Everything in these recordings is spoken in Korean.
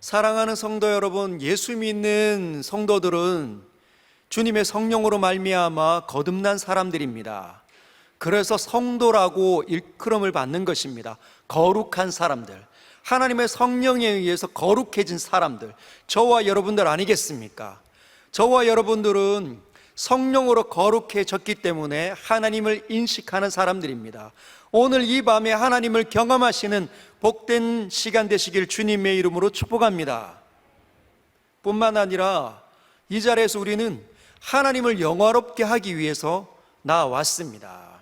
사랑하는 성도 여러분, 예수 믿는 성도들은 주님의 성령으로 말미암아 거듭난 사람들입니다. 그래서 성도라고 일컬음을 받는 것입니다. 거룩한 사람들, 하나님의 성령에 의해서 거룩해진 사람들, 저와 여러분들 아니겠습니까? 저와 여러분들은 성령으로 거룩해졌기 때문에 하나님을 인식하는 사람들입니다. 오늘 이 밤에 하나님을 경험하시는 복된 시간 되시길 주님의 이름으로 축복합니다. 뿐만 아니라 이 자리에서 우리는 하나님을 영화롭게 하기 위해서 나왔습니다.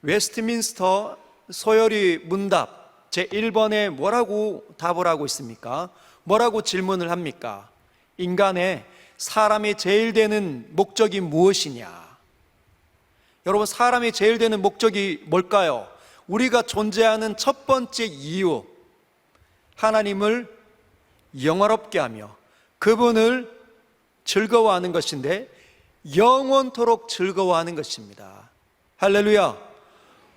웨스트민스터 소열의 문답 제1번에 뭐라고 답을 하고 있습니까? 뭐라고 질문을 합니까? 인간의 사람이 제일 되는 목적이 무엇이냐? 여러분, 사람이 제일 되는 목적이 뭘까요? 우리가 존재하는 첫 번째 이유, 하나님을 영화롭게 하며 그분을 즐거워하는 것인데 영원토록 즐거워하는 것입니다. 할렐루야.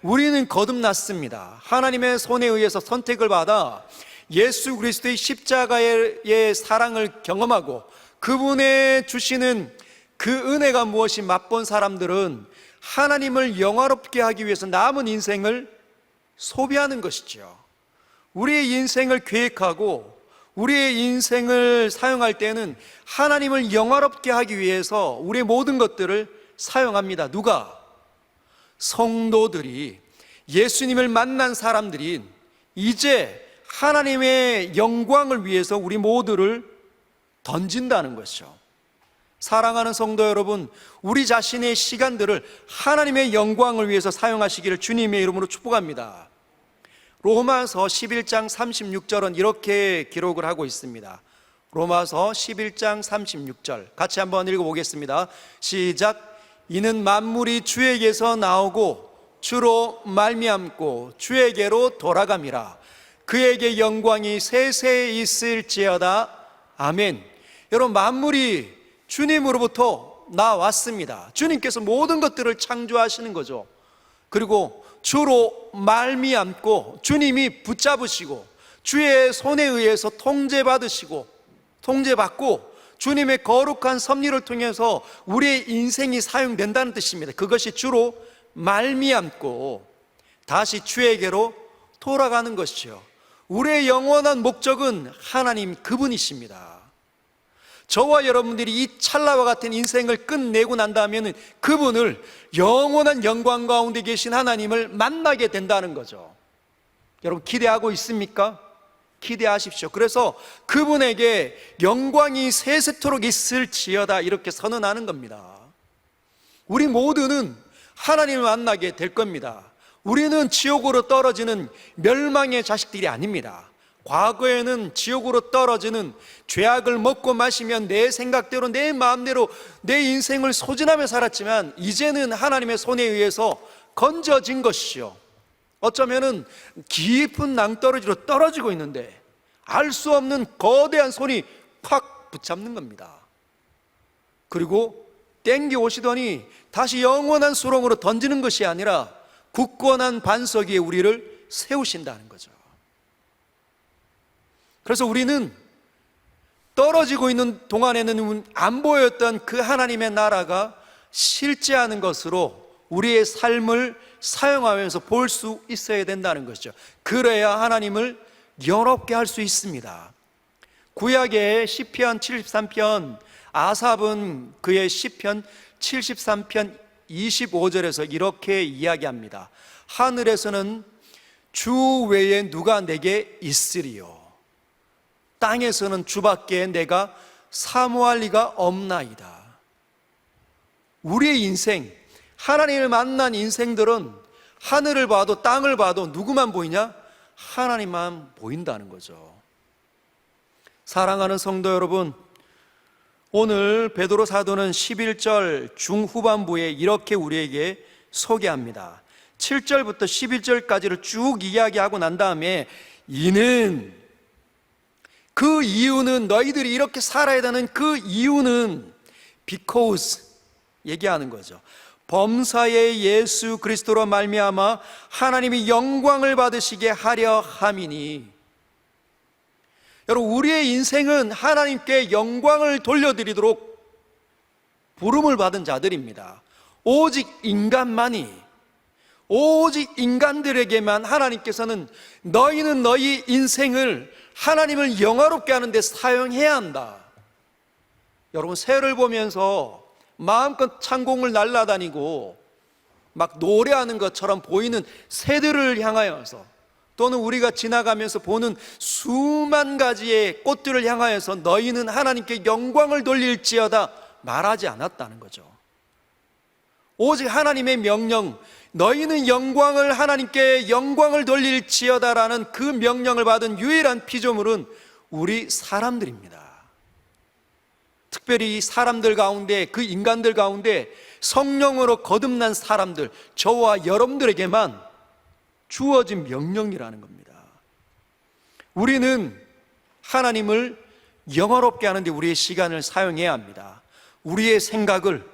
우리는 거듭났습니다. 하나님의 손에 의해서 선택을 받아 예수 그리스도의 십자가의 사랑을 경험하고 그분의 주시는 그 은혜가 무엇이 맛본 사람들은 하나님을 영화롭게 하기 위해서 남은 인생을 소비하는 것이죠. 우리의 인생을 계획하고 우리의 인생을 사용할 때는 하나님을 영화롭게 하기 위해서 우리의 모든 것들을 사용합니다. 누가? 성도들이, 예수님을 만난 사람들이 이제 하나님의 영광을 위해서 우리 모두를 던진다는 것이죠. 사랑하는 성도 여러분, 우리 자신의 시간들을 하나님의 영광을 위해서 사용하시기를 주님의 이름으로 축복합니다. 로마서 11장 36절은 이렇게 기록을 하고 있습니다. 로마서 11장 36절 같이 한번 읽어보겠습니다. 시작. 이는 만물이 주에게서 나오고 주로 말미암고 주에게로 돌아감이라. 그에게 영광이 세세히 있을지어다. 아멘. 여러분, 만물이 주님으로부터 나왔습니다. 주님께서 모든 것들을 창조하시는 거죠. 그리고 주로 말미암고 주님이 붙잡으시고 주의 손에 의해서 통제받고 주님의 거룩한 섭리를 통해서 우리의 인생이 사용된다는 뜻입니다. 그것이 주로 말미암고 다시 주에게로 돌아가는 것이죠. 우리의 영원한 목적은 하나님 그분이십니다. 저와 여러분들이 이 찰나와 같은 인생을 끝내고 난다면 그분을 영원한 영광 가운데 계신 하나님을 만나게 된다는 거죠. 여러분, 기대하고 있습니까? 기대하십시오. 그래서 그분에게 영광이 세세토록 있을지어다 이렇게 선언하는 겁니다. 우리 모두는 하나님을 만나게 될 겁니다. 우리는 지옥으로 떨어지는 멸망의 자식들이 아닙니다. 과거에는 지옥으로 떨어지는 죄악을 먹고 마시면 내 생각대로 내 마음대로 내 인생을 소진하며 살았지만 이제는 하나님의 손에 의해서 건져진 것이죠. 어쩌면은 깊은 낭떠러지로 떨어지고 있는데 알 수 없는 거대한 손이 팍 붙잡는 겁니다. 그리고 땡겨 오시더니 다시 영원한 수렁으로 던지는 것이 아니라 굳건한 반석 위에 우리를 세우신다는 거죠. 그래서 우리는 떨어지고 있는 동안에는 안 보였던 그 하나님의 나라가 실제하는 것으로 우리의 삶을 사용하면서 볼 수 있어야 된다는 것이죠. 그래야 하나님을 영롭게 할 수 있습니다. 구약의 시편 73편, 아삽은 그의 시편 73편 25절에서 이렇게 이야기합니다. 하늘에서는 주 외에 누가 내게 있으리요, 땅에서는 주밖에 내가 사모할 리가 없나이다. 우리의 인생, 하나님을 만난 인생들은 하늘을 봐도 땅을 봐도 누구만 보이냐? 하나님만 보인다는 거죠. 사랑하는 성도 여러분, 오늘 베드로 사도는 11절 중후반부에 이렇게 우리에게 소개합니다. 7절부터 11절까지를 쭉 이야기하고 난 다음에 그 이유는 너희들이 이렇게 살아야 되는 그 이유는 because 얘기하는 거죠. 범사의 예수 그리스도로 말미암아 하나님이 영광을 받으시게 하려 함이니, 여러분, 우리의 인생은 하나님께 영광을 돌려드리도록 부름을 받은 자들입니다. 오직 인간들에게만 하나님께서는 너희는 너희 인생을 하나님을 영화롭게 하는 데 사용해야 한다. 여러분, 새를 보면서 마음껏 창공을 날아다니고 막 노래하는 것처럼 보이는 새들을 향하여서, 또는 우리가 지나가면서 보는 수만 가지의 꽃들을 향하여서 너희는 하나님께 영광을 돌릴지어다 말하지 않았다는 거죠. 오직 하나님의 명령, 너희는 하나님께 영광을 돌릴지어다라는 그 명령을 받은 유일한 피조물은 우리 사람들입니다. 특별히 사람들 가운데, 그 인간들 가운데 성령으로 거듭난 사람들, 저와 여러분들에게만 주어진 명령이라는 겁니다. 우리는 하나님을 영화롭게 하는데 우리의 시간을 사용해야 합니다. 우리의 생각을,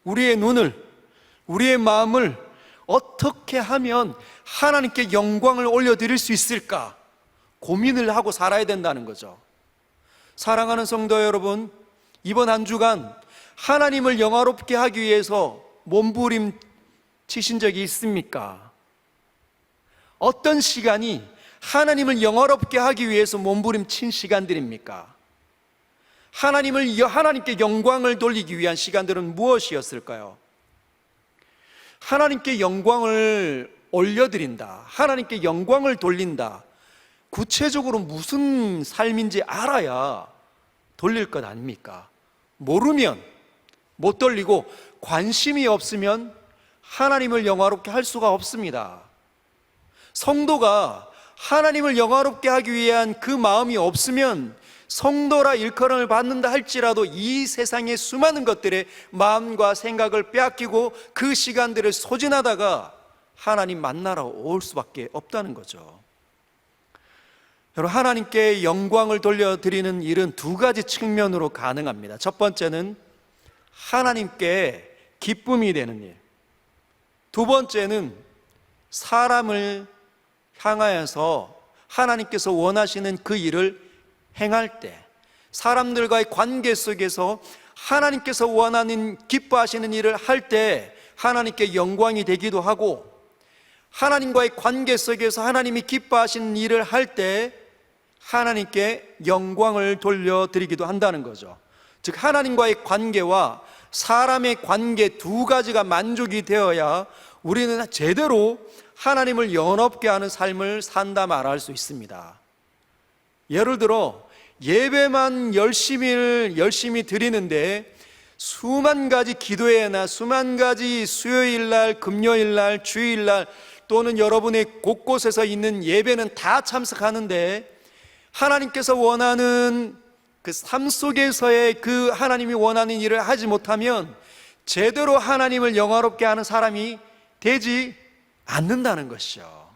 우리의 눈을, 우리의 마음을 어떻게 하면 하나님께 영광을 올려드릴 수 있을까 고민을 하고 살아야 된다는 거죠. 사랑하는 성도 여러분, 이번 한 주간 하나님을 영화롭게 하기 위해서 몸부림 치신 적이 있습니까? 어떤 시간이 하나님을 영화롭게 하기 위해서 몸부림 친 시간들입니까? 하나님께 영광을 돌리기 위한 시간들은 무엇이었을까요? 하나님께 영광을 올려드린다, 하나님께 영광을 돌린다, 구체적으로 무슨 삶인지 알아야 돌릴 것 아닙니까? 모르면 못 돌리고 관심이 없으면 하나님을 영화롭게 할 수가 없습니다. 성도가 하나님을 영화롭게 하기 위한 그 마음이 없으면 성도라 일컬음을 받는다 할지라도 이 세상의 수많은 것들에 마음과 생각을 빼앗기고 그 시간들을 소진하다가 하나님 만나러 올 수밖에 없다는 거죠. 여러분, 하나님께 영광을 돌려드리는 일은 두 가지 측면으로 가능합니다. 첫 번째는 하나님께 기쁨이 되는 일, 두 번째는 사람을 향하여서 하나님께서 원하시는 그 일을 행할 때, 사람들과의 관계 속에서 하나님께서 원하는, 기뻐하시는 일을 할 때 하나님께 영광이 되기도 하고, 하나님과의 관계 속에서 하나님이 기뻐하시는 일을 할 때 하나님께 영광을 돌려드리기도 한다는 거죠. 즉, 하나님과의 관계와 사람의 관계 두 가지가 만족이 되어야 우리는 제대로 하나님을 영화롭게 하는 삶을 산다 말할 수 있습니다. 예를 들어 예배만 열심히 드리는데 수만 가지 기도회나 수만 가지 수요일날, 금요일날, 주일날 또는 여러분의 곳곳에서 있는 예배는 다 참석하는데 하나님께서 원하는 그 삶 속에서의 그 하나님이 원하는 일을 하지 못하면 제대로 하나님을 영화롭게 하는 사람이 되지 않는다는 것이죠.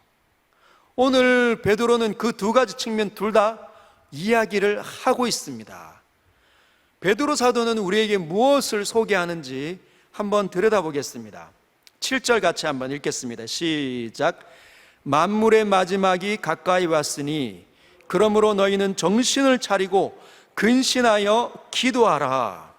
오늘 베드로는 그 두 가지 측면 둘 다 이야기를 하고 있습니다. 베드로 사도는 우리에게 무엇을 소개하는지 한번 들여다보겠습니다. 7절 같이 한번 읽겠습니다. 시작. 만물의 마지막이 가까이 왔으니 그러므로 너희는 정신을 차리고 근신하여 기도하라.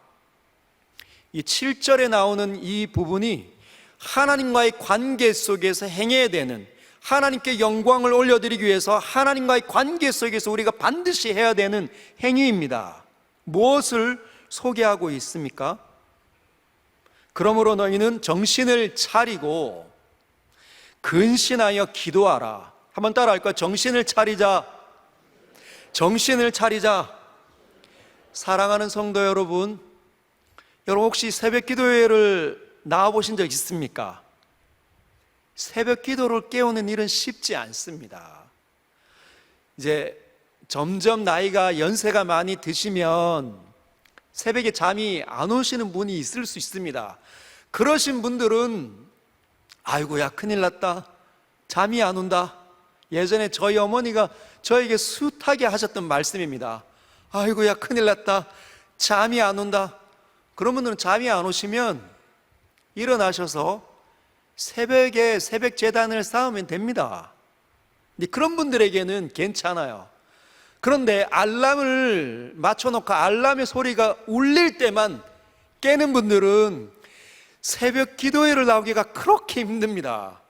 이 7절에 나오는 이 부분이 하나님과의 관계 속에서 행해야 되는, 하나님께 영광을 올려드리기 위해서 하나님과의 관계 속에서 우리가 반드시 해야 되는 행위입니다. 무엇을 소개하고 있습니까? 그러므로 너희는 정신을 차리고 근신하여 기도하라. 한번 따라 할까요? 정신을 차리자. 정신을 차리자. 사랑하는 성도 여러분, 혹시 새벽 기도회를 나와보신 적 있습니까? 새벽 기도를 깨우는 일은 쉽지 않습니다. 이제 점점 나이가, 연세가 많이 드시면 새벽에 잠이 안 오시는 분이 있을 수 있습니다. 그러신 분들은 아이고야 큰일 났다, 잠이 안 온다. 예전에 저희 어머니가 저에게 숱하게 하셨던 말씀입니다. 아이고야 큰일 났다, 잠이 안 온다. 그런 분들은 잠이 안 오시면 일어나셔서 새벽에 새벽 제단을 쌓으면 됩니다. 근데 그런 분들에게는 괜찮아요. 그런데 알람을 맞춰놓고 알람의 소리가 울릴 때만 깨는 분들은 새벽 기도회를 나오기가 그렇게 힘듭니다.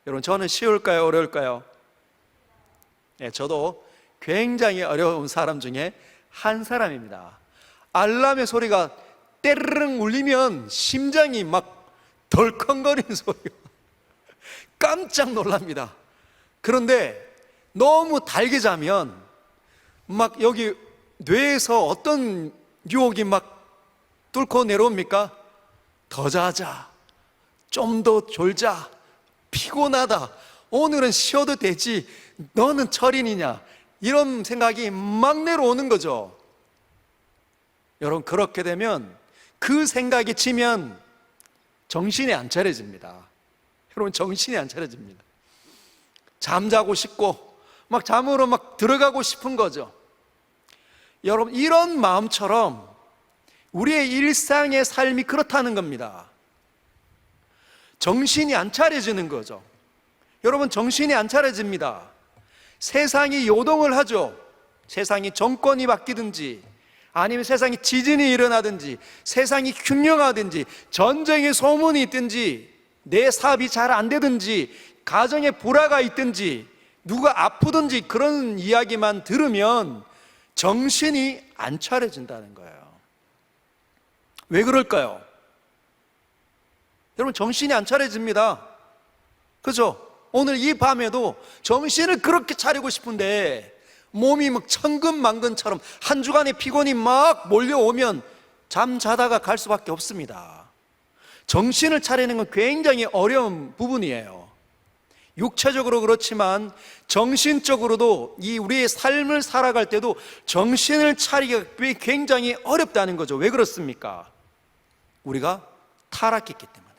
여러분, 저는 쉬울까요? 어려울까요? 네, 저도 굉장히 어려운 사람 중에 한 사람입니다. 알람의 소리가 때르릉 울리면 심장이 막 덜컹거리는 소리가 깜짝 놀랍니다. 그런데 너무 달게 자면 막 여기 뇌에서 어떤 유혹이 막 뚫고 내려옵니까? 더 자자, 좀 더 졸자, 피곤하다, 오늘은 쉬어도 되지, 너는 철인이냐, 이런 생각이 막 내려오는 거죠. 여러분, 그렇게 되면 그 생각이 치면 정신이 안 차려집니다. 여러분, 정신이 안 차려집니다. 잠자고 싶고 막 잠으로 막 들어가고 싶은 거죠. 여러분, 이런 마음처럼 우리의 일상의 삶이 그렇다는 겁니다. 정신이 안 차려지는 거죠. 여러분, 정신이 안 차려집니다. 세상이 요동을 하죠. 세상이 정권이 바뀌든지, 아니면 세상에 지진이 일어나든지, 세상이 흉흉하든지, 전쟁의 소문이 있든지, 내 사업이 잘 안 되든지, 가정에 불화가 있든지, 누가 아프든지, 그런 이야기만 들으면 정신이 안 차려진다는 거예요. 왜 그럴까요? 여러분, 정신이 안 차려집니다. 그죠? 오늘 이 밤에도 정신을 그렇게 차리고 싶은데 몸이 막 천근만근처럼 한 주간의 피곤이 막 몰려오면 잠자다가 갈 수밖에 없습니다. 정신을 차리는 건 굉장히 어려운 부분이에요. 육체적으로 그렇지만 정신적으로도 이 우리의 삶을 살아갈 때도 정신을 차리기가 굉장히 어렵다는 거죠. 왜 그렇습니까? 우리가 타락했기 때문에.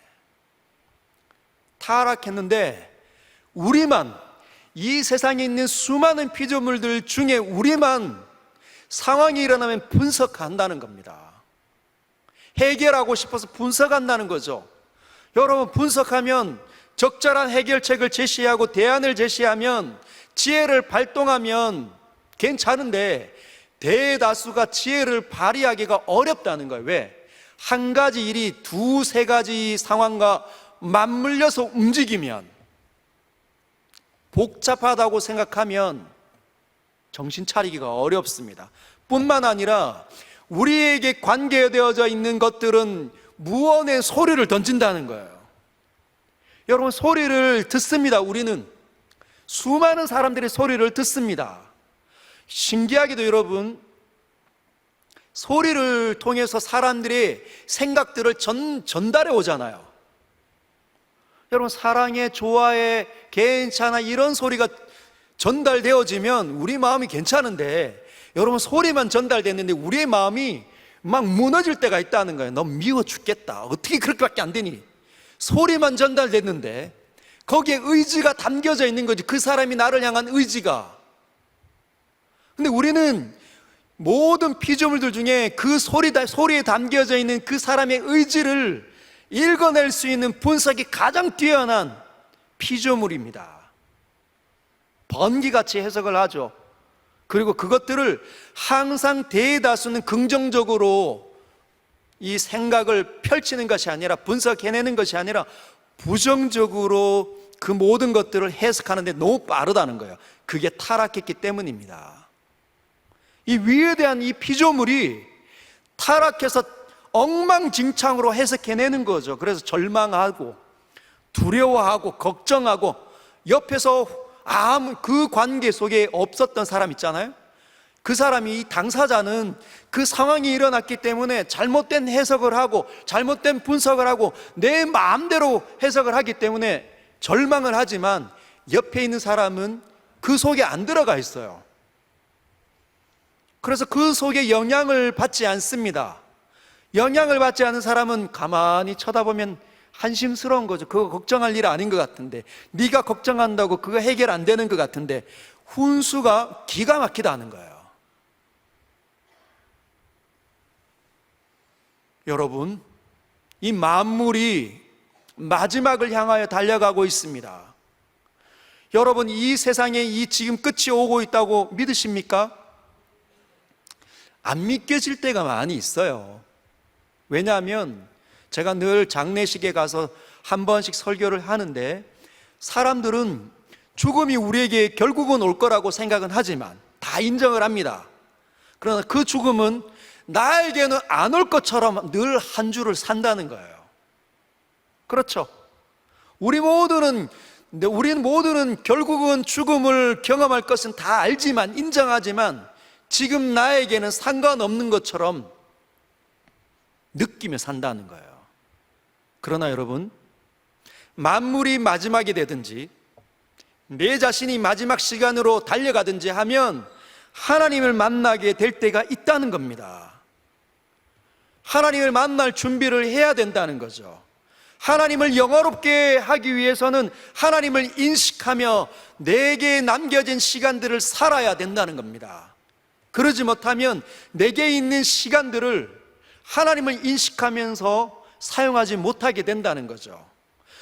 타락했는데 우리만, 이 세상에 있는 수많은 피조물들 중에 우리만 상황이 일어나면 분석한다는 겁니다. 해결하고 싶어서 분석한다는 거죠. 여러분, 분석하면 적절한 해결책을 제시하고 대안을 제시하면, 지혜를 발동하면 괜찮은데 대다수가 지혜를 발휘하기가 어렵다는 거예요. 왜? 한 가지 일이 두세 가지 상황과 맞물려서 움직이면, 복잡하다고 생각하면 정신 차리기가 어렵습니다. 뿐만 아니라 우리에게 관계되어져 있는 것들은 무언의 소리를 던진다는 거예요. 여러분, 소리를 듣습니다. 우리는 수많은 사람들이 소리를 듣습니다. 신기하게도 여러분, 소리를 통해서 사람들의 생각들을 전달해 오잖아요. 여러분, 사랑해, 좋아해, 괜찮아, 이런 소리가 전달되어지면 우리 마음이 괜찮은데, 여러분, 소리만 전달됐는데 우리의 마음이 막 무너질 때가 있다는 거예요. 너 미워 죽겠다, 어떻게 그렇게밖에 안 되니? 소리만 전달됐는데 거기에 의지가 담겨져 있는 거지, 그 사람이 나를 향한 의지가. 근데 우리는 모든 피조물들 중에 그 소리에 담겨져 있는 그 사람의 의지를 읽어낼 수 있는 분석이 가장 뛰어난 피조물입니다. 번기같이 해석을 하죠. 그리고 그것들을 항상 대다수는 긍정적으로 이 생각을 펼치는 것이 아니라, 분석해내는 것이 아니라 부정적으로 그 모든 것들을 해석하는데 너무 빠르다는 거예요. 그게 타락했기 때문입니다. 이 위대한 이 피조물이 타락해서 엉망진창으로 해석해내는 거죠. 그래서 절망하고 두려워하고 걱정하고, 옆에서 아무 그 관계 속에 없었던 사람 있잖아요. 그 사람이, 이 당사자는 그 상황이 일어났기 때문에 잘못된 해석을 하고 잘못된 분석을 하고 내 마음대로 해석을 하기 때문에 절망을 하지만, 옆에 있는 사람은 그 속에 안 들어가 있어요. 그래서 그 속에 영향을 받지 않습니다. 영향을 받지 않은 사람은 가만히 쳐다보면 한심스러운 거죠. 그거 걱정할 일 아닌 것 같은데, 네가 걱정한다고 그거 해결 안 되는 것 같은데, 훈수가 기가 막히다 하는 거예요. 여러분, 이 만물이 마지막을 향하여 달려가고 있습니다. 여러분, 이 세상에 이 지금 끝이 오고 있다고 믿으십니까? 안 믿겨질 때가 많이 있어요. 왜냐하면 제가 늘 장례식에 가서 한 번씩 설교를 하는데, 사람들은 죽음이 우리에게 결국은 올 거라고 생각은 하지만 다 인정을 합니다. 그러나 그 죽음은 나에게는 안 올 것처럼 늘 한 주를 산다는 거예요. 그렇죠? 우리는 모두는 결국은 죽음을 경험할 것은 다 알지만, 인정하지만 지금 나에게는 상관없는 것처럼 느끼며 산다는 거예요. 그러나 여러분, 만물이 마지막이 되든지 내 자신이 마지막 시간으로 달려가든지 하면 하나님을 만나게 될 때가 있다는 겁니다. 하나님을 만날 준비를 해야 된다는 거죠. 하나님을 영화롭게 하기 위해서는 하나님을 인식하며 내게 남겨진 시간들을 살아야 된다는 겁니다. 그러지 못하면 내게 있는 시간들을 하나님을 인식하면서 사용하지 못하게 된다는 거죠.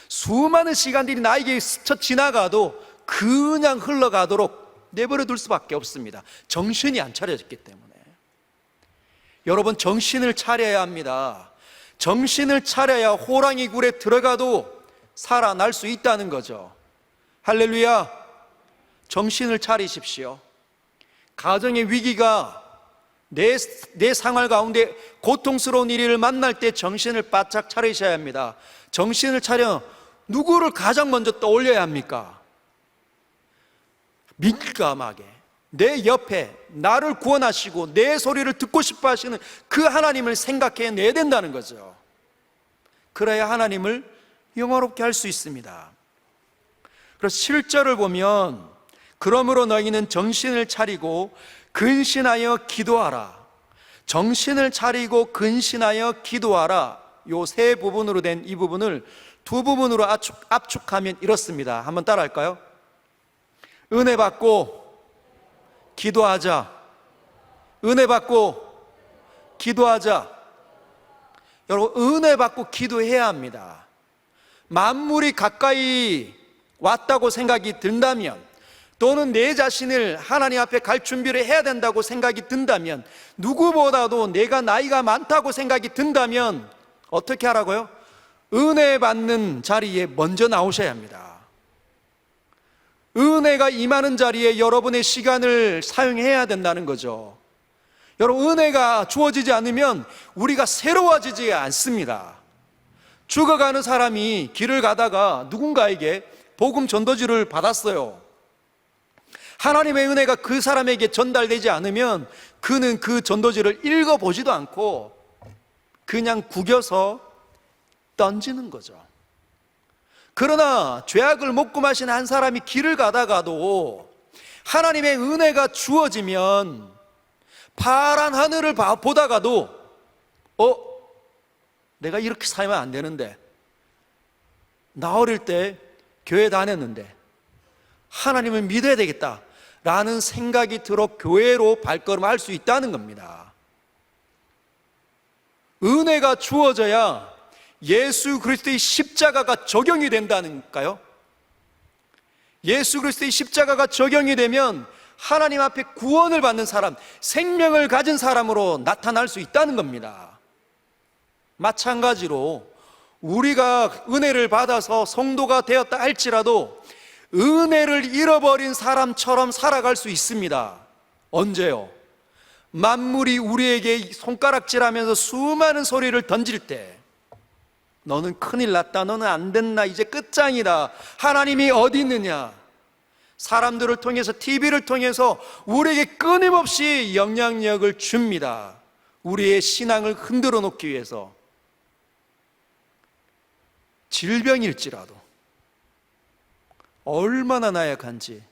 수많은 시간들이 나에게 스쳐 지나가도 그냥 흘러가도록 내버려 둘 수밖에 없습니다. 정신이 안 차려졌기 때문에. 여러분, 정신을 차려야 합니다. 정신을 차려야 호랑이 굴에 들어가도 살아날 수 있다는 거죠. 할렐루야. 정신을 차리십시오. 가정의 위기가 내 생활 가운데 고통스러운 일을 만날 때 정신을 바짝 차리셔야 합니다. 정신을 차려 누구를 가장 먼저 떠올려야 합니까? 민감하게 내 옆에 나를 구원하시고 내 소리를 듣고 싶어 하시는 그 하나님을 생각해내야 된다는 거죠. 그래야 하나님을 영화롭게 할 수 있습니다. 그래서 7절을 보면, 그러므로 너희는 정신을 차리고 근신하여 기도하라. 정신을 차리고 근신하여 기도하라. 요 세 부분으로 된 이 부분을 두 부분으로 압축하면 이렇습니다. 한번 따라 할까요? 은혜 받고 기도하자. 은혜 받고 기도하자. 여러분, 은혜 받고 기도해야 합니다. 만물이 가까이 왔다고 생각이 든다면, 또는 내 자신을 하나님 앞에 갈 준비를 해야 된다고 생각이 든다면, 누구보다도 내가 나이가 많다고 생각이 든다면 어떻게 하라고요? 은혜 받는 자리에 먼저 나오셔야 합니다. 은혜가 임하는 자리에 여러분의 시간을 사용해야 된다는 거죠. 여러분, 은혜가 주어지지 않으면 우리가 새로워지지 않습니다. 죽어가는 사람이 길을 가다가 누군가에게 복음 전도지를 받았어요. 하나님의 은혜가 그 사람에게 전달되지 않으면 그는 그 전도지를 읽어보지도 않고 그냥 구겨서 던지는 거죠. 그러나 죄악을 먹고 마신 한 사람이 길을 가다가도 하나님의 은혜가 주어지면 파란 하늘을 보다가도 내가 이렇게 살면 안 되는데, 나 어릴 때 교회 다녔는데 하나님을 믿어야 되겠다 라는 생각이 들어 교회로 발걸음할 수 있다는 겁니다. 은혜가 주어져야 예수 그리스도의 십자가가 적용이 된다니까요. 예수 그리스도의 십자가가 적용이 되면 하나님 앞에 구원을 받는 사람, 생명을 가진 사람으로 나타날 수 있다는 겁니다. 마찬가지로 우리가 은혜를 받아서 성도가 되었다 할지라도 은혜를 잃어버린 사람처럼 살아갈 수 있습니다. 언제요? 만물이 우리에게 손가락질하면서 수많은 소리를 던질 때, 너는 큰일 났다, 너는 안 됐나, 이제 끝장이다, 하나님이 어디 있느냐, 사람들을 통해서, TV를 통해서 우리에게 끊임없이 영향력을 줍니다. 우리의 신앙을 흔들어 놓기 위해서. 질병일지라도 얼마나 나약한지.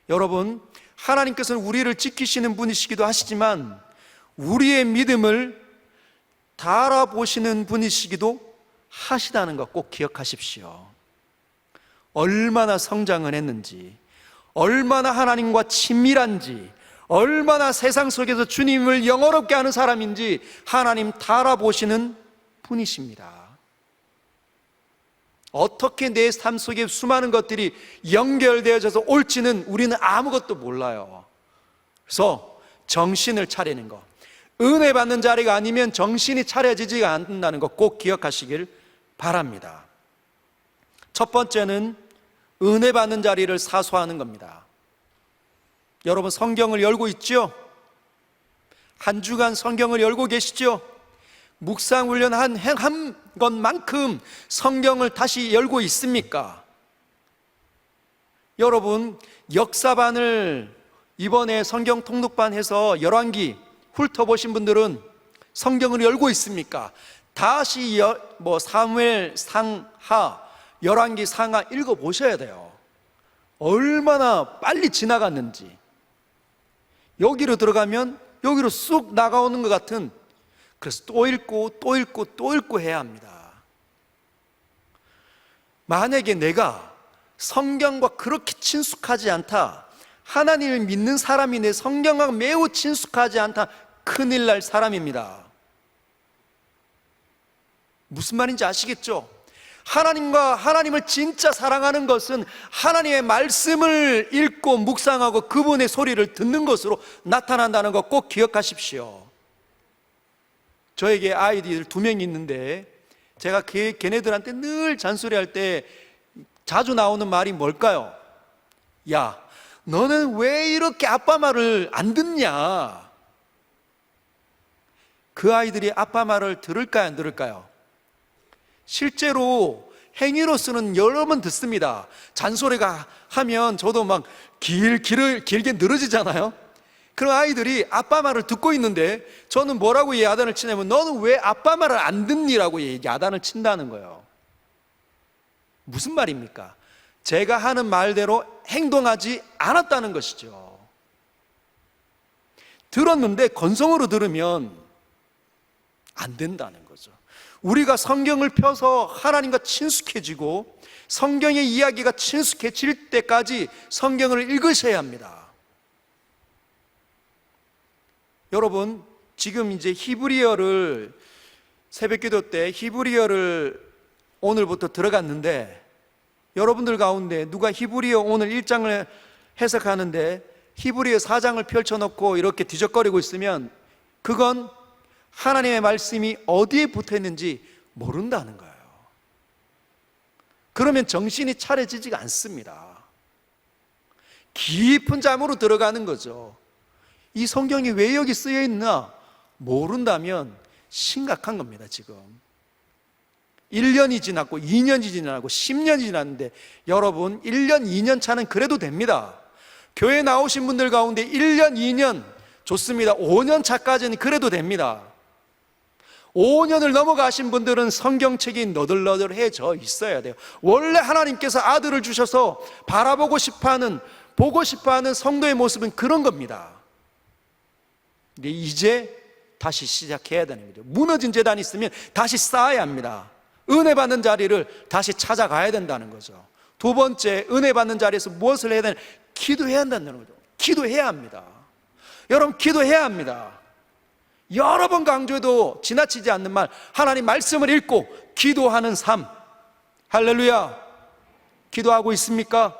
여러분, 하나님께서는 우리를 지키시는 분이시기도 하시지만 우리의 믿음을 달아보시는 분이시기도 하시다는 것 꼭 기억하십시오. 얼마나 성장을 했는지, 얼마나 하나님과 친밀한지, 얼마나 세상 속에서 주님을 영어롭게 하는 사람인지 하나님 달아보시는 분이십니다. 어떻게 내 삶 속에 수많은 것들이 연결되어져서 올지는 우리는 아무것도 몰라요. 그래서 정신을 차리는 것, 은혜 받는 자리가 아니면 정신이 차려지지가 않는다는 것 꼭 기억하시길 바랍니다. 첫 번째는 은혜 받는 자리를 사수하는 겁니다. 여러분 성경을 열고 있죠? 한 주간 성경을 열고 계시죠? 묵상 훈련한 한 것만큼 성경을 다시 열고 있습니까? 여러분 역사반을 이번에 성경 통독반 해서 열왕기 훑어보신 분들은 성경을 열고 있습니까? 다시 사무엘 상하, 열왕기 상하 읽어보셔야 돼요. 얼마나 빨리 지나갔는지. 여기로 들어가면 여기로 쑥 나가오는 것 같은, 그래서 또 읽고 또 읽고 또 읽고 해야 합니다. 만약에 내가 성경과 그렇게 친숙하지 않다, 하나님을 믿는 사람이 내 성경과 매우 친숙하지 않다, 큰일 날 사람입니다. 무슨 말인지 아시겠죠? 하나님을 진짜 사랑하는 것은 하나님의 말씀을 읽고 묵상하고 그분의 소리를 듣는 것으로 나타난다는 것 꼭 기억하십시오. 저에게 아이들 2명이 있는데 제가 걔네들한테 늘 잔소리할 때 자주 나오는 말이 뭘까요? 야, 너는 왜 이렇게 아빠 말을 안 듣냐? 그 아이들이 아빠 말을 들을까요, 안 들을까요? 실제로 행위로서는 여러 번 듣습니다. 잔소리가 하면 저도 막 길게 늘어지잖아요. 그런 아이들이 아빠 말을 듣고 있는데 저는 뭐라고 야단을 치냐면, 너는 왜 아빠 말을 안 듣니라고 야단을 친다는 거예요. 무슨 말입니까? 제가 하는 말대로 행동하지 않았다는 것이죠. 들었는데 건성으로 들으면 안 된다는 거죠. 우리가 성경을 펴서 하나님과 친숙해지고 성경의 이야기가 친숙해질 때까지 성경을 읽으셔야 합니다. 여러분, 지금 이제 히브리어를 새벽기도 때 히브리어를 오늘부터 들어갔는데, 여러분들 가운데 누가 히브리어 오늘 1장을 해석하는데 히브리어 4장을 펼쳐놓고 이렇게 뒤적거리고 있으면 그건 하나님의 말씀이 어디에 붙어 있는지 모른다는 거예요. 그러면 정신이 차려지지가 않습니다. 깊은 잠으로 들어가는 거죠. 이 성경이 왜 여기 쓰여 있나 모른다면 심각한 겁니다. 지금 1년이 지났고 2년이 지나고 10년이 지났는데, 여러분 1년 2년 차는 그래도 됩니다. 교회 나오신 분들 가운데 1년 2년 좋습니다. 5년 차까지는 그래도 됩니다. 5년을 넘어가신 분들은 성경책이 너덜너덜해져 있어야 돼요. 원래 하나님께서 아들을 주셔서 바라보고 싶어하는, 보고 싶어하는 성도의 모습은 그런 겁니다. 근데 이제 다시 시작해야 되는 거죠. 무너진 재단이 있으면 다시 쌓아야 합니다. 은혜 받는 자리를 다시 찾아가야 된다는 거죠. 두 번째, 은혜 받는 자리에서 무엇을 해야 되냐? 기도해야 한다는 거죠. 기도해야 합니다. 여러분, 기도해야 합니다. 여러 번 강조해도 지나치지 않는 말, 하나님 말씀을 읽고 기도하는 삶. 할렐루야. 기도하고 있습니까?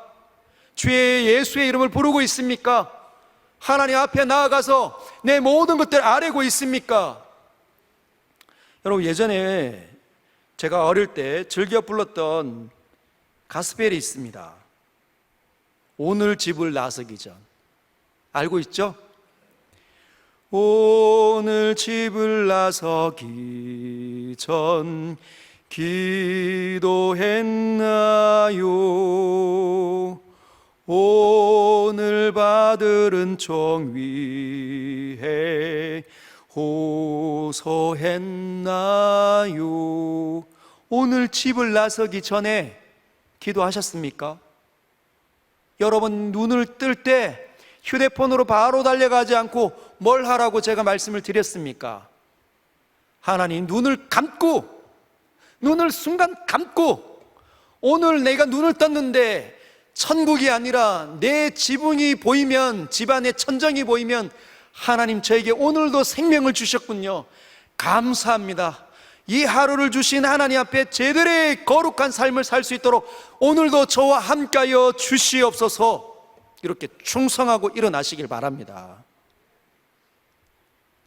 주의 예수의 이름을 부르고 있습니까? 하나님 앞에 나아가서 내 모든 것들을 아뢰고 있습니까? 여러분, 예전에 제가 어릴 때 즐겨 불렀던 가스펠이 있습니다. 오늘 집을 나서기 전. 알고 있죠? 오늘 집을 나서기 전 기도했나요? 오늘 받을 은총 위해 호소했나요? 오늘 집을 나서기 전에 기도하셨습니까? 여러분, 눈을 뜰 때 휴대폰으로 바로 달려가지 않고 뭘 하라고 제가 말씀을 드렸습니까? 하나님, 눈을 순간 감고, 오늘 내가 눈을 떴는데 천국이 아니라 내 지붕이 보이면, 집안의 천정이 보이면 하나님 저에게 오늘도 생명을 주셨군요. 감사합니다. 이 하루를 주신 하나님 앞에 제대로의 거룩한 삶을 살 수 있도록 오늘도 저와 함께하여 주시옵소서. 이렇게 충성하고 일어나시길 바랍니다.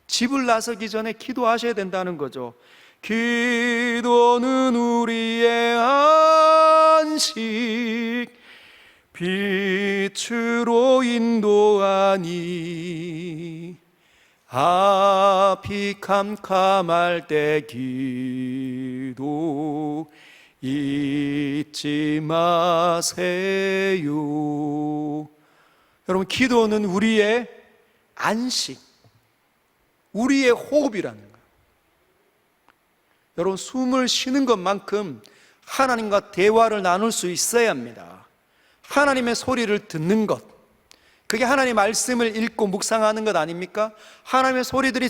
집을 나서기 전에 기도하셔야 된다는 거죠. 기도는 우리의 안식, 빛으로 인도하니 앞이 캄캄할 때 기도 잊지 마세요. 여러분, 기도는 우리의 안식, 우리의 호흡이라는 거예요. 여러분, 숨을 쉬는 것만큼 하나님과 대화를 나눌 수 있어야 합니다. 하나님의 소리를 듣는 것, 그게 하나님의 말씀을 읽고 묵상하는 것 아닙니까? 하나님의 소리들이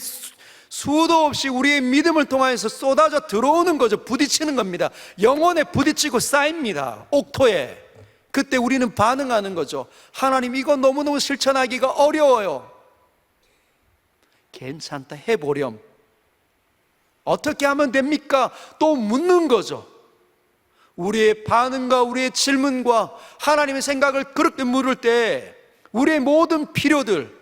수도 없이 우리의 믿음을 통하여서 쏟아져 들어오는 거죠. 부딪히는 겁니다. 영혼에 부딪히고 쌓입니다. 옥토에. 그때 우리는 반응하는 거죠. 하나님, 이거 너무너무 실천하기가 어려워요. 괜찮다, 해보렴. 어떻게 하면 됩니까? 또 묻는 거죠. 우리의 반응과 우리의 질문과 하나님의 생각을 그렇게 물을 때 우리의 모든 필요들,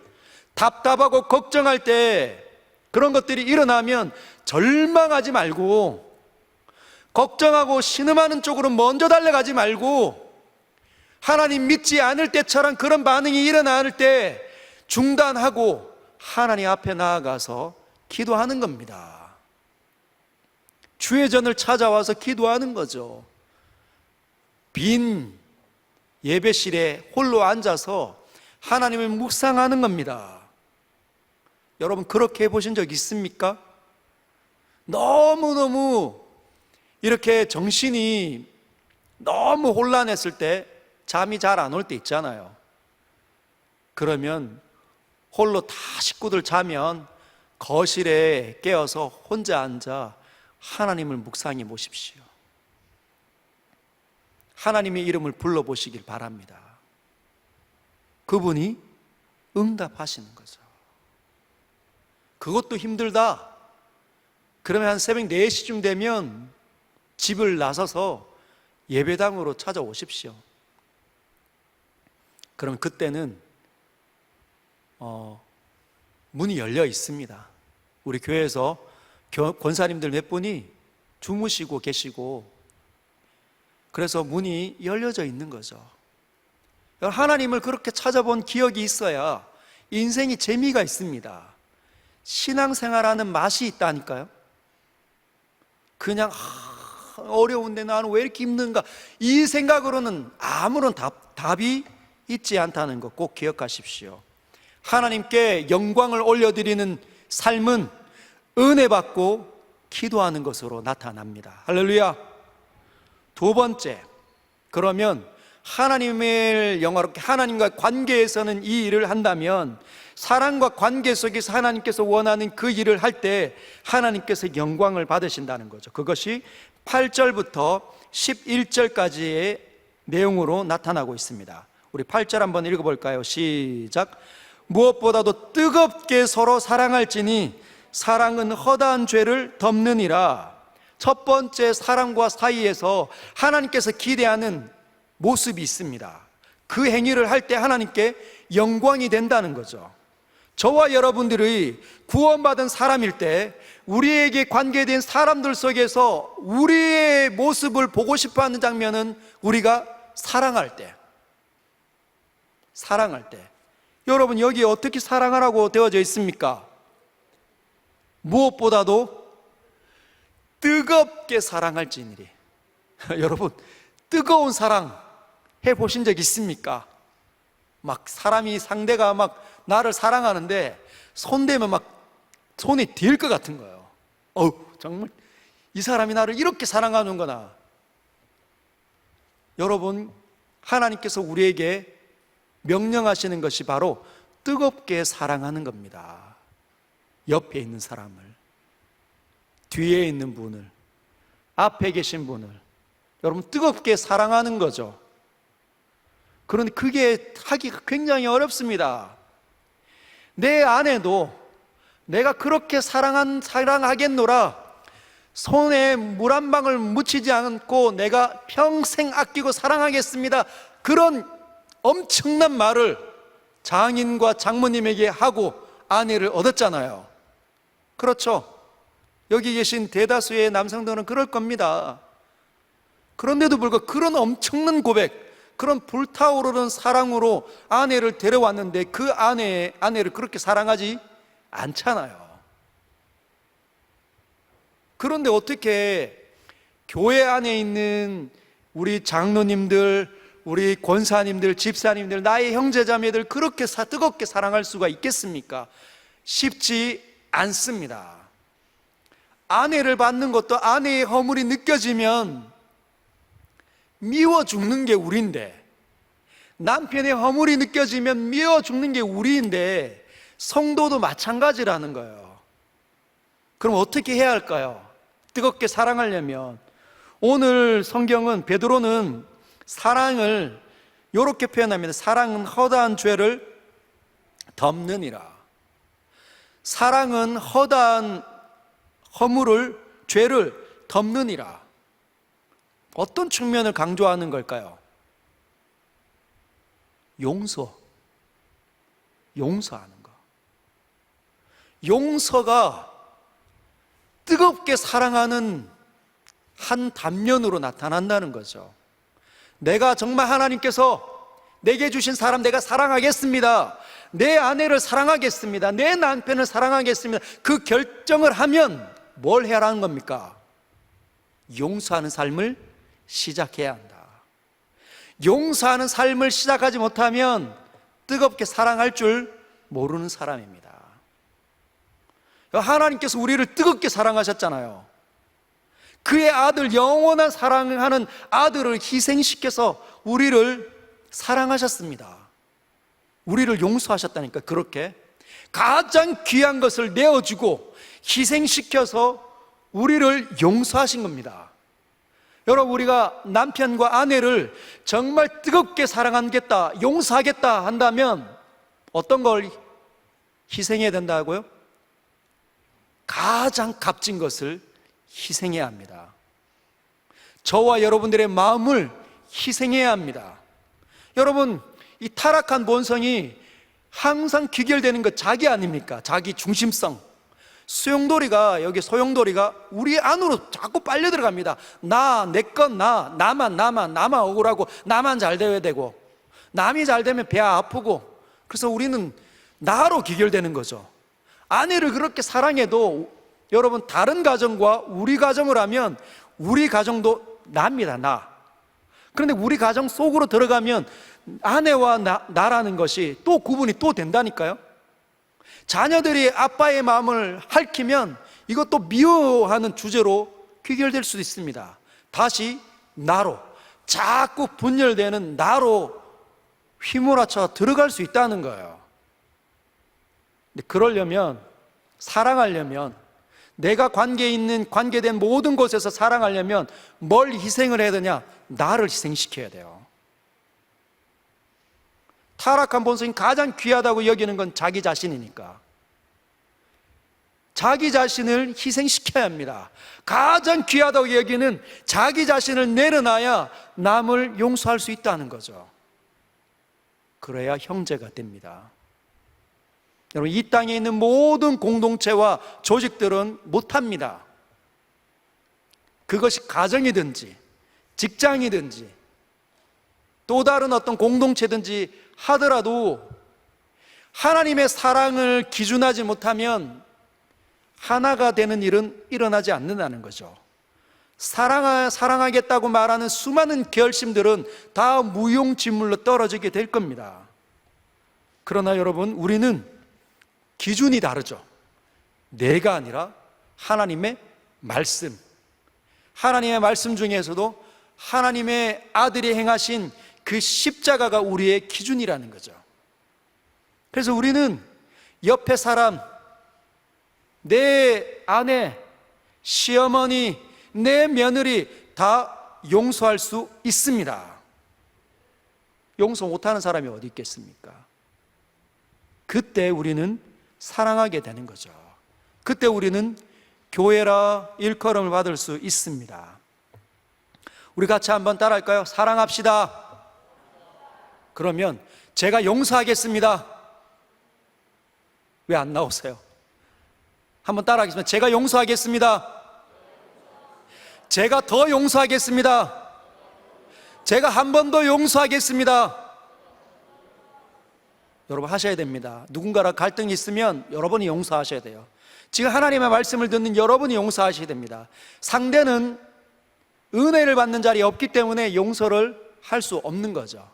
답답하고 걱정할 때 그런 것들이 일어나면 절망하지 말고, 걱정하고 신음하는 쪽으로 먼저 달려가지 말고, 하나님 믿지 않을 때처럼 그런 반응이 일어날 때 중단하고 하나님 앞에 나아가서 기도하는 겁니다. 주의 전을 찾아와서 기도하는 거죠. 빈 예배실에 홀로 앉아서 하나님을 묵상하는 겁니다. 여러분, 그렇게 해보신 적 있습니까? 너무너무 이렇게 정신이 너무 혼란했을 때 잠이 잘 안 올 때 있잖아요. 그러면 홀로 다 식구들 자면 거실에 깨어서 혼자 앉아 하나님을 묵상해 보십시오. 하나님의 이름을 불러보시길 바랍니다. 그분이 응답하시는 거죠. 그것도 힘들다. 그러면 한 새벽 4시쯤 되면 집을 나서서 예배당으로 찾아오십시오. 그럼 그때는 문이 열려 있습니다. 우리 교회에서 권사님들 몇 분이 주무시고 계시고, 그래서 문이 열려져 있는 거죠. 하나님을 그렇게 찾아본 기억이 있어야 인생이 재미가 있습니다. 신앙생활하는 맛이 있다니까요. 그냥 어려운데 나는 왜 이렇게 힘든가, 이 생각으로는 아무런 답이 있지 않다는 것 꼭 기억하십시오. 하나님께 영광을 올려드리는 삶은 은혜 받고 기도하는 것으로 나타납니다. 할렐루야. 두 번째, 그러면 하나님을 영화롭게, 하나님과 관계에서는 이 일을 한다면 사랑과 관계 속에서 하나님께서 원하는 그 일을 할 때 하나님께서 영광을 받으신다는 거죠. 그것이 8절부터 11절까지의 내용으로 나타나고 있습니다. 우리 8절 한번 읽어볼까요? 시작. 무엇보다도 뜨겁게 서로 사랑할지니 사랑은 허다한 죄를 덮느니라. 첫 번째, 사랑과 사이에서 하나님께서 기대하는 모습이 있습니다. 그 행위를 할 때 하나님께 영광이 된다는 거죠. 저와 여러분들이 구원받은 사람일 때 우리에게 관계된 사람들 속에서 우리의 모습을 보고 싶어하는 장면은 우리가 사랑할 때. 여러분, 여기 어떻게 사랑하라고 되어져 있습니까? 무엇보다도 뜨겁게 사랑할지니리. 여러분, 뜨거운 사랑 해보신 적 있습니까? 막 사람이, 상대가 막 나를 사랑하는데 손대면 막 손이 딜 것 같은 거예요. 정말 이 사람이 나를 이렇게 사랑하는구나. 여러분, 하나님께서 우리에게 명령하시는 것이 바로 뜨겁게 사랑하는 겁니다. 옆에 있는 사람을, 뒤에 있는 분을, 앞에 계신 분을 여러분 뜨겁게 사랑하는 거죠. 그런데 그게 하기가 굉장히 어렵습니다. 내 아내도 내가 그렇게 사랑하겠노라 손에 물 한 방울 묻히지 않고 내가 평생 아끼고 사랑하겠습니다, 그런 엄청난 말을 장인과 장모님에게 하고 아내를 얻었잖아요. 그렇죠? 여기 계신 대다수의 남성들은 그럴 겁니다. 그런데도 불구하고 그런 엄청난 고백, 그런 불타오르는 사랑으로 아내를 데려왔는데 그 아내를 그렇게 사랑하지 않잖아요. 그런데 어떻게 교회 안에 있는 우리 장로님들, 우리 권사님들, 집사님들, 나의 형제자매들 그렇게 뜨겁게 사랑할 수가 있겠습니까? 쉽지 않습니다. 아내를 받는 것도 아내의 허물이 느껴지면 미워 죽는 게 우리인데, 남편의 허물이 느껴지면 미워 죽는 게 우리인데, 성도도 마찬가지라는 거예요. 그럼 어떻게 해야 할까요? 뜨겁게 사랑하려면 오늘 성경은, 베드로는 사랑을 이렇게 표현합니다. 사랑은 허다한 죄를 덮느니라. 사랑은 허다한 허물을, 죄를 덮느니라. 어떤 측면을 강조하는 걸까요? 용서하는 거. 용서가 뜨겁게 사랑하는 한 단면으로 나타난다는 거죠. 내가 정말 하나님께서 내게 주신 사람 내가 사랑하겠습니다, 내 아내를 사랑하겠습니다, 내 남편을 사랑하겠습니다, 그 결정을 하면 뭘 해라는 겁니까? 용서하는 삶을 시작해야 한다. 용서하는 삶을 시작하지 못하면 뜨겁게 사랑할 줄 모르는 사람입니다. 하나님께서 우리를 뜨겁게 사랑하셨잖아요. 그의 아들, 영원한 사랑하는 아들을 희생시켜서 우리를 사랑하셨습니다. 우리를 용서하셨다니까. 그렇게 가장 귀한 것을 내어주고 희생시켜서 우리를 용서하신 겁니다. 여러분, 우리가 남편과 아내를 정말 뜨겁게 사랑하겠다, 용서하겠다 한다면 어떤 걸 희생해야 된다고요? 가장 값진 것을 희생해야 합니다. 저와 여러분들의 마음을 희생해야 합니다. 여러분, 이 타락한 본성이 항상 귀결되는 것 자기 아닙니까? 자기 중심성. 여기 소용돌이가 우리 안으로 자꾸 빨려 들어갑니다. 내 건 나만 억울하고 나만 잘 되어야 되고, 남이 잘 되면 배 아프고, 그래서 우리는 나로 귀결되는 거죠. 아내를 그렇게 사랑해도 여러분, 다른 가정과 우리 가정을 하면 우리 가정도 납니다. 나. 그런데 우리 가정 속으로 들어가면 아내와 나라는 것이 또 구분이 또 된다니까요. 자녀들이 아빠의 마음을 핥히면 이것도 미워하는 주제로 귀결될 수도 있습니다. 다시 나로, 자꾸 분열되는 나로 휘몰아쳐 들어갈 수 있다는 거예요. 근데 그러려면, 사랑하려면, 내가 관계된 모든 곳에서 사랑하려면 뭘 희생을 해야 되냐? 나를 희생시켜야 돼요. 타락한 본성이 가장 귀하다고 여기는 건 자기 자신이니까 자기 자신을 희생시켜야 합니다. 가장 귀하다고 여기는 자기 자신을 내려놔야 남을 용서할 수 있다는 거죠. 그래야 형제가 됩니다. 여러분, 이 땅에 있는 모든 공동체와 조직들은 못합니다. 그것이 가정이든지 직장이든지 또 다른 어떤 공동체든지 하더라도 하나님의 사랑을 기준하지 못하면 하나가 되는 일은 일어나지 않는다는 거죠. 사랑하겠다고 말하는 수많은 결심들은 다 무용지물로 떨어지게 될 겁니다. 그러나 여러분, 우리는 기준이 다르죠. 내가 아니라 하나님의 말씀, 하나님의 말씀 중에서도 하나님의 아들이 행하신 그 십자가가 우리의 기준이라는 거죠. 그래서 우리는 옆에 사람, 내 아내, 시어머니, 내 며느리 다 용서할 수 있습니다. 용서 못하는 사람이 어디 있겠습니까? 그때 우리는 사랑하게 되는 거죠. 그때 우리는 교회라 일컬음을 받을 수 있습니다. 우리 같이 한번 따라할까요? 사랑합시다. 그러면 제가 용서하겠습니다. 왜 안 나오세요? 한번 따라하겠습니다. 제가 용서하겠습니다. 제가 더 용서하겠습니다. 제가 한 번 더 용서하겠습니다. 여러분 하셔야 됩니다. 누군가랑 갈등이 있으면 여러분이 용서하셔야 돼요. 지금 하나님의 말씀을 듣는 여러분이 용서하셔야 됩니다. 상대는 은혜를 받는 자리에 없기 때문에 용서를 할 수 없는 거죠.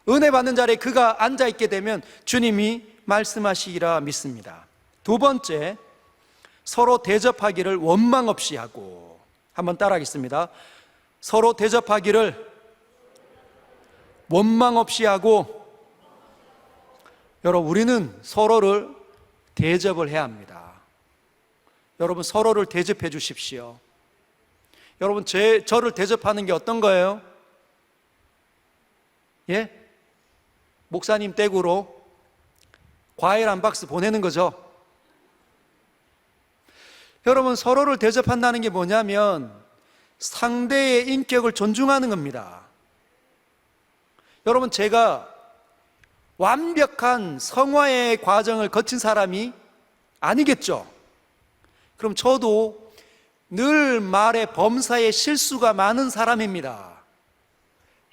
은혜 받는 자리에 그가 앉아있게 되면 주님이 말씀하시리라 믿습니다. 두 번째, 서로 대접하기를 원망 없이 하고. 한번 따라하겠습니다. 서로 대접하기를 원망 없이 하고. 여러분, 우리는 서로를 대접을 해야 합니다. 여러분, 서로를 대접해 주십시오. 여러분, 저를 대접하는 게 어떤 거예요? 예? 목사님 댁으로 과일 한 박스 보내는 거죠. 여러분, 서로를 대접한다는 게 뭐냐면 상대의 인격을 존중하는 겁니다. 여러분, 제가 완벽한 성화의 과정을 거친 사람이 아니겠죠. 그럼 저도 늘 말에 범사에 실수가 많은 사람입니다.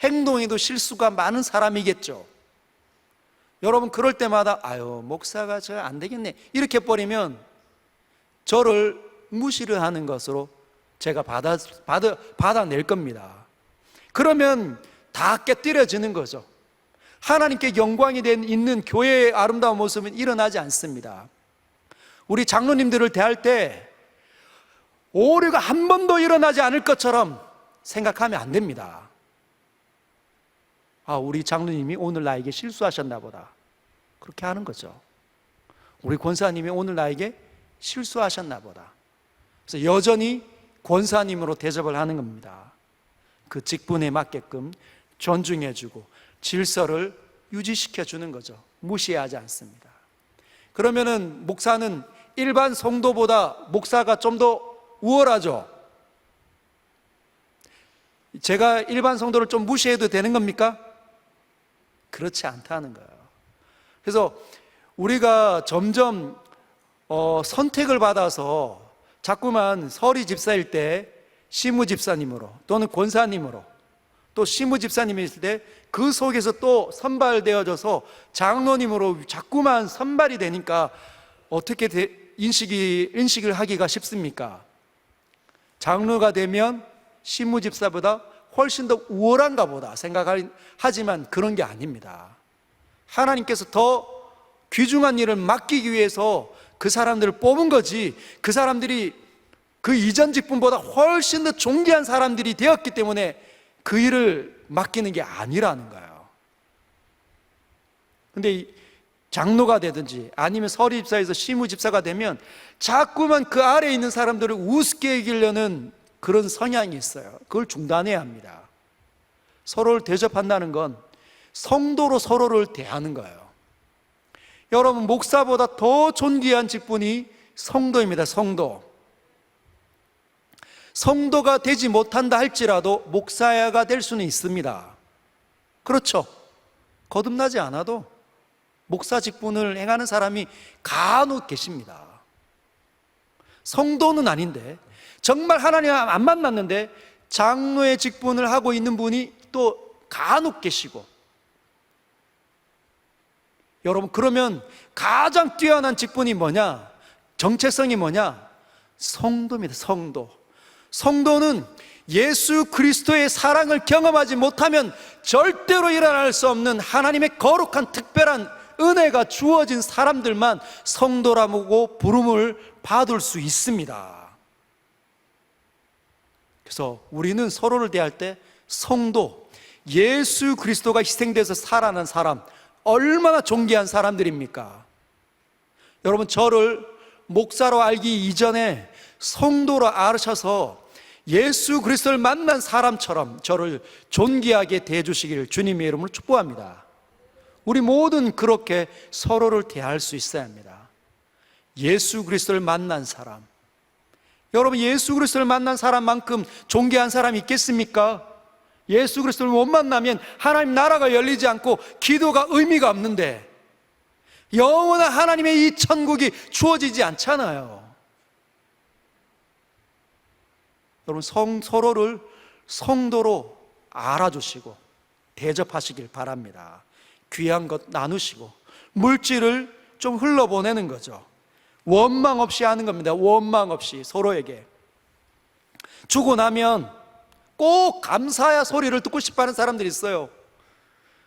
행동에도 실수가 많은 사람이겠죠. 여러분, 그럴 때마다 아유, 목사가 저 안 되겠네 이렇게 버리면 저를 무시를 하는 것으로 제가 받아낼 겁니다. 그러면 다 깨뜨려지는 거죠. 하나님께 영광이 있는 교회의 아름다운 모습은 일어나지 않습니다. 우리 장로님들을 대할 때 오류가 한 번도 일어나지 않을 것처럼 생각하면 안 됩니다. 아, 우리 장로님이 오늘 나에게 실수하셨나 보다, 그렇게 하는 거죠. 우리 권사님이 오늘 나에게 실수하셨나 보다. 그래서 여전히 권사님으로 대접을 하는 겁니다. 그 직분에 맞게끔 존중해주고 질서를 유지시켜 주는 거죠. 무시하지 않습니다. 그러면은 목사는 일반 성도보다 목사가 좀 더 우월하죠. 제가 일반 성도를 좀 무시해도 되는 겁니까? 그렇지 않다는 거예요. 그래서 우리가 점점 선택을 받아서 자꾸만 서리 집사일 때 시무 집사님으로 또는 권사님으로, 또 시무 집사님이 있을 때 그 속에서 또 선발되어져서 장로님으로 자꾸만 선발이 되니까 어떻게 인식을 하기가 쉽습니까? 장로가 되면 시무 집사보다 훨씬 더 우월한가 보다 생각하지만 그런 게 아닙니다. 하나님께서 더 귀중한 일을 맡기기 위해서 그 사람들을 뽑은 거지, 그 사람들이 그 이전 직분보다 훨씬 더 존귀한 사람들이 되었기 때문에 그 일을 맡기는 게 아니라는 거예요. 근데 장로가 되든지 아니면 서리 집사에서 시무 집사가 되면 자꾸만 그 아래에 있는 사람들을 우습게 여기려는 그런 성향이 있어요. 그걸 중단해야 합니다. 서로를 대접한다는 건 성도로 서로를 대하는 거예요. 여러분, 목사보다 더 존귀한 직분이 성도입니다. 성도가 되지 못한다 할지라도 목사가 될 수는 있습니다. 그렇죠? 거듭나지 않아도 목사 직분을 행하는 사람이 간혹 계십니다. 성도는 아닌데, 정말 하나님 안 만났는데 장로의 직분을 하고 있는 분이 또 간혹 계시고. 여러분, 그러면 가장 뛰어난 직분이 뭐냐? 정체성이 뭐냐? 성도입니다. 성도는 예수 그리스도의 사랑을 경험하지 못하면 절대로 일어날 수 없는 하나님의 거룩한 특별한 은혜가 주어진 사람들만 성도라고 부름을 받을 수 있습니다. 그래서 우리는 서로를 대할 때 성도, 예수 그리스도가 희생돼서 살아난 사람, 얼마나 존귀한 사람들입니까? 여러분, 저를 목사로 알기 이전에 성도로 알으셔서 예수 그리스도를 만난 사람처럼 저를 존귀하게 대해주시기를 주님의 이름으로 축복합니다. 우리 모든 그렇게 서로를 대할 수 있어야 합니다. 예수 그리스도를 만난 사람, 여러분, 예수 그리스도를 만난 사람만큼 존귀한 사람이 있겠습니까? 예수 그리스도를 못 만나면 하나님 나라가 열리지 않고 기도가 의미가 없는데, 영원한 하나님의 이 천국이 주어지지 않잖아요. 여러분, 서로를 성도로 알아주시고 대접하시길 바랍니다. 귀한 것 나누시고 물질을 좀 흘러보내는 거죠. 원망 없이 하는 겁니다. 원망 없이 서로에게. 주고 나면 꼭 감사야 소리를 듣고 싶어하는 사람들이 있어요.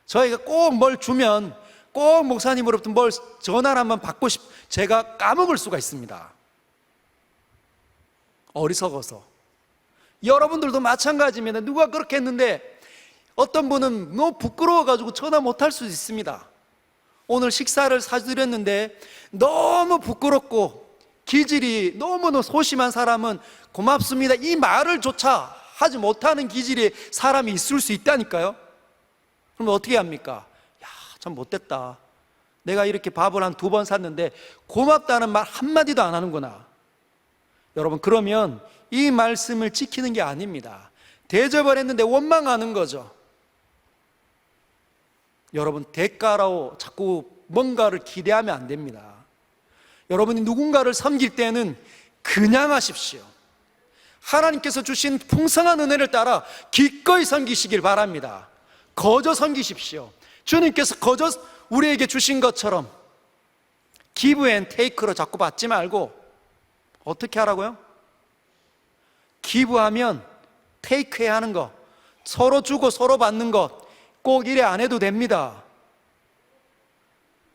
저희가 꼭 뭘 주면 꼭 목사님으로부터 뭘 전화를 한번 받고 제가 까먹을 수가 있습니다. 어리석어서. 여러분들도 마찬가지입니다. 누가 그렇게 했는데 어떤 분은 너무 부끄러워가지고 전화 못할 수도 있습니다. 오늘 식사를 사드렸는데 너무 부끄럽고 기질이 너무너무 소심한 사람은 고맙습니다, 이 말을 조차 하지 못하는 기질의 사람이 있을 수 있다니까요. 그럼 어떻게 합니까? 야, 참 못됐다. 내가 이렇게 밥을 한 2번 샀는데 고맙다는 말 한마디도 안 하는구나. 여러분, 그러면 이 말씀을 지키는 게 아닙니다. 대접을 했는데 원망하는 거죠. 여러분, 대가로 자꾸 뭔가를 기대하면 안 됩니다. 여러분이 누군가를 섬길 때는 그냥 하십시오. 하나님께서 주신 풍성한 은혜를 따라 기꺼이 섬기시길 바랍니다. 거저 섬기십시오. 주님께서 거저 우리에게 주신 것처럼 기브 앤 테이크로 자꾸 받지 말고 어떻게 하라고요? 기브하면 테이크해야 하는 거, 서로 주고 서로 받는 것 꼭 이래 안 해도 됩니다.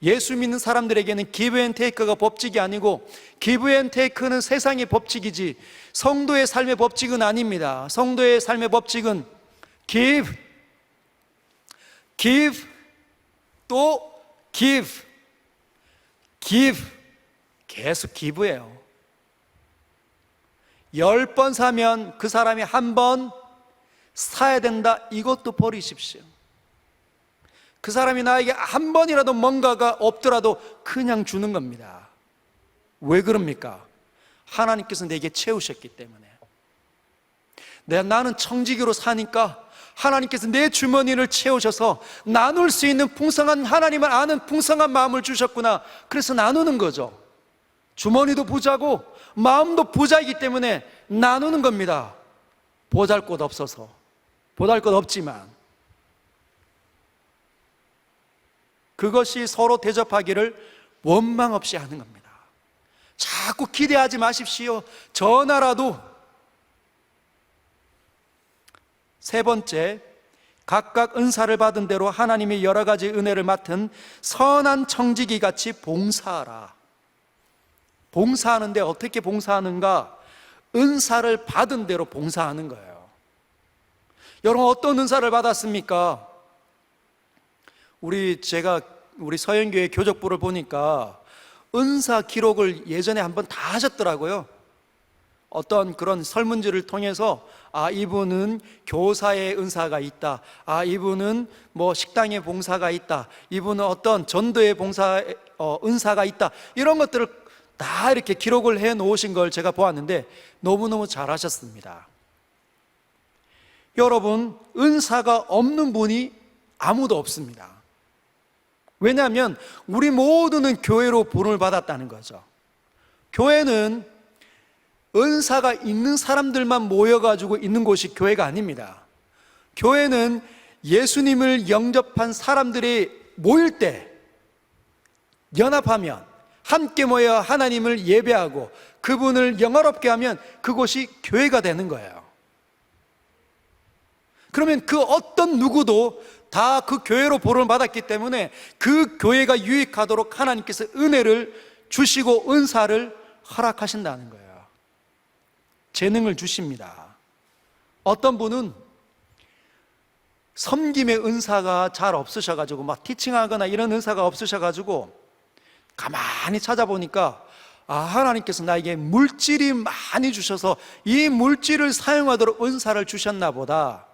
예수 믿는 사람들에게는 기브 앤 테이크가 법칙이 아니고, 기브 앤 테이크는 세상의 법칙이지 성도의 삶의 법칙은 아닙니다. 성도의 삶의 법칙은 give, give, 또 give, give, 계속 기브예요. 10번 사면 그 사람이 한 번 사야 된다, 이것도 버리십시오. 그 사람이 나에게 한 번이라도 뭔가가 없더라도 그냥 주는 겁니다. 왜 그럽니까? 하나님께서 내게 채우셨기 때문에. 나는 청지기로 사니까 하나님께서 내 주머니를 채우셔서 나눌 수 있는 풍성한, 하나님을 아는 풍성한 마음을 주셨구나. 그래서 나누는 거죠. 주머니도 부자고 마음도 부자이기 때문에 나누는 겁니다. 보잘것 없어서. 보잘것 없지만 그것이 서로 대접하기를 원망 없이 하는 겁니다. 자꾸 기대하지 마십시오. 전화라도. 세 번째, 각각 은사를 받은 대로 하나님의 여러 가지 은혜를 맡은 선한 청지기 같이 봉사하라. 봉사하는데 어떻게 봉사하는가? 은사를 받은 대로 봉사하는 거예요. 여러분, 어떤 은사를 받았습니까? 제가 우리 서영교회 교적부를 보니까 은사 기록을 예전에 한번 다 하셨더라고요. 어떤 그런 설문지를 통해서 이분은 교사의 은사가 있다, 이분은 뭐 식당의 봉사가 있다, 이분은 어떤 전도의 은사가 있다, 이런 것들을 다 이렇게 기록을 해 놓으신 걸 제가 보았는데 너무너무 잘하셨습니다. 여러분, 은사가 없는 분이 아무도 없습니다. 왜냐하면 우리 모두는 교회로 부름을 받았다는 거죠. 교회는 은사가 있는 사람들만 모여가지고 있는 곳이 교회가 아닙니다. 교회는 예수님을 영접한 사람들이 모일 때, 연합하면, 함께 모여 하나님을 예배하고 그분을 영화롭게 하면 그곳이 교회가 되는 거예요. 그러면 그 어떤 누구도 다 그 교회로 보름을 받았기 때문에 그 교회가 유익하도록 하나님께서 은혜를 주시고 은사를 허락하신다는 거예요. 재능을 주십니다. 어떤 분은 섬김의 은사가 잘 없으셔가지고 막 티칭하거나 이런 은사가 없으셔가지고 가만히 찾아보니까 하나님께서 나에게 물질이 많이 주셔서 이 물질을 사용하도록 은사를 주셨나 보다.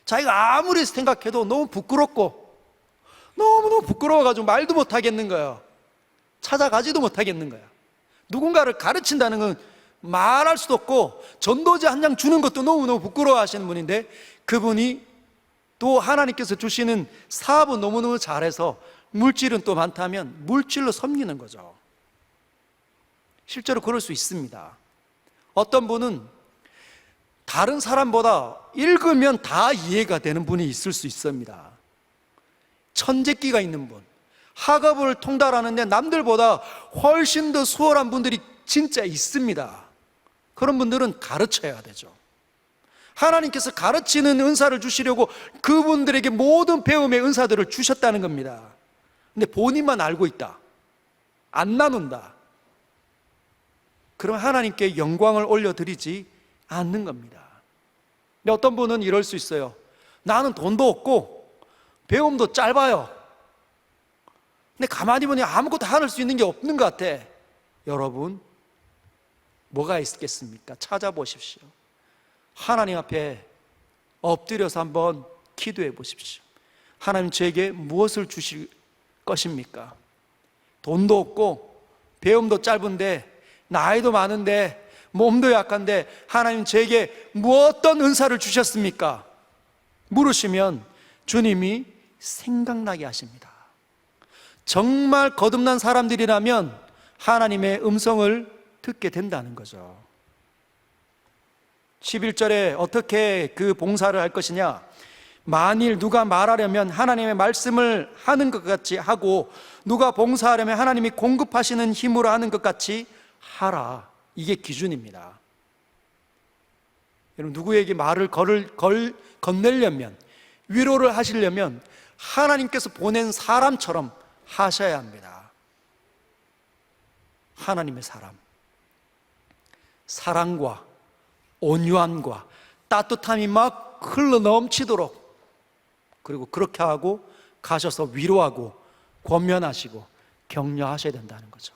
자기가 아무리 생각해도 너무 부끄럽고 너무너무 부끄러워가지고 말도 못하겠는 거예요. 찾아가지도 못하겠는 거예요. 누군가를 가르친다는 건 말할 수도 없고 전도지 한 장 주는 것도 너무너무 부끄러워하시는 분인데, 그분이 또 하나님께서 주시는 사업은 너무너무 잘해서 물질은 또 많다면 물질로 섬기는 거죠. 실제로 그럴 수 있습니다. 어떤 분은 다른 사람보다 읽으면 다 이해가 되는 분이 있을 수 있습니다. 천재기가 있는 분, 학업을 통달하는데 남들보다 훨씬 더 수월한 분들이 진짜 있습니다. 그런 분들은 가르쳐야 되죠. 하나님께서 가르치는 은사를 주시려고 그분들에게 모든 배움의 은사들을 주셨다는 겁니다. 근데 본인만 알고 있다, 안 나눈다, 그럼 하나님께 영광을 올려드리지 않는 겁니다. 근데 어떤 분은 이럴 수 있어요. 나는 돈도 없고 배움도 짧아요. 근데 가만히 보니 아무것도 할 수 있는 게 없는 것 같아. 여러분, 뭐가 있겠습니까? 찾아보십시오. 하나님 앞에 엎드려서 한번 기도해 보십시오. 하나님, 저에게 무엇을 주실 것입니까? 돈도 없고 배움도 짧은데 나이도 많은데 몸도 약한데 하나님, 저에게 어떤 은사를 주셨습니까? 물으시면 주님이 생각나게 하십니다. 정말 거듭난 사람들이라면 하나님의 음성을 듣게 된다는 거죠. 11절에 어떻게 그 봉사를 할 것이냐? 만일 누가 말하려면 하나님의 말씀을 하는 것 같이 하고, 누가 봉사하려면 하나님이 공급하시는 힘으로 하는 것 같이 하라. 이게 기준입니다. 여러분, 누구에게 말을 건네려면, 위로를 하시려면 하나님께서 보낸 사람처럼 하셔야 합니다. 하나님의 사람, 사랑과 온유함과 따뜻함이 막 흘러 넘치도록, 그리고 그렇게 하고 가셔서 위로하고 권면하시고 격려하셔야 된다는 거죠.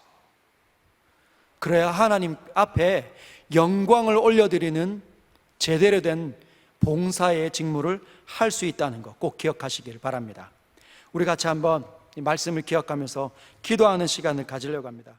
그래야 하나님 앞에 영광을 올려드리는 제대로 된 봉사의 직무를 할 수 있다는 것 꼭 기억하시길 바랍니다. 우리 같이 한번 이 말씀을 기억하면서 기도하는 시간을 가지려고 합니다.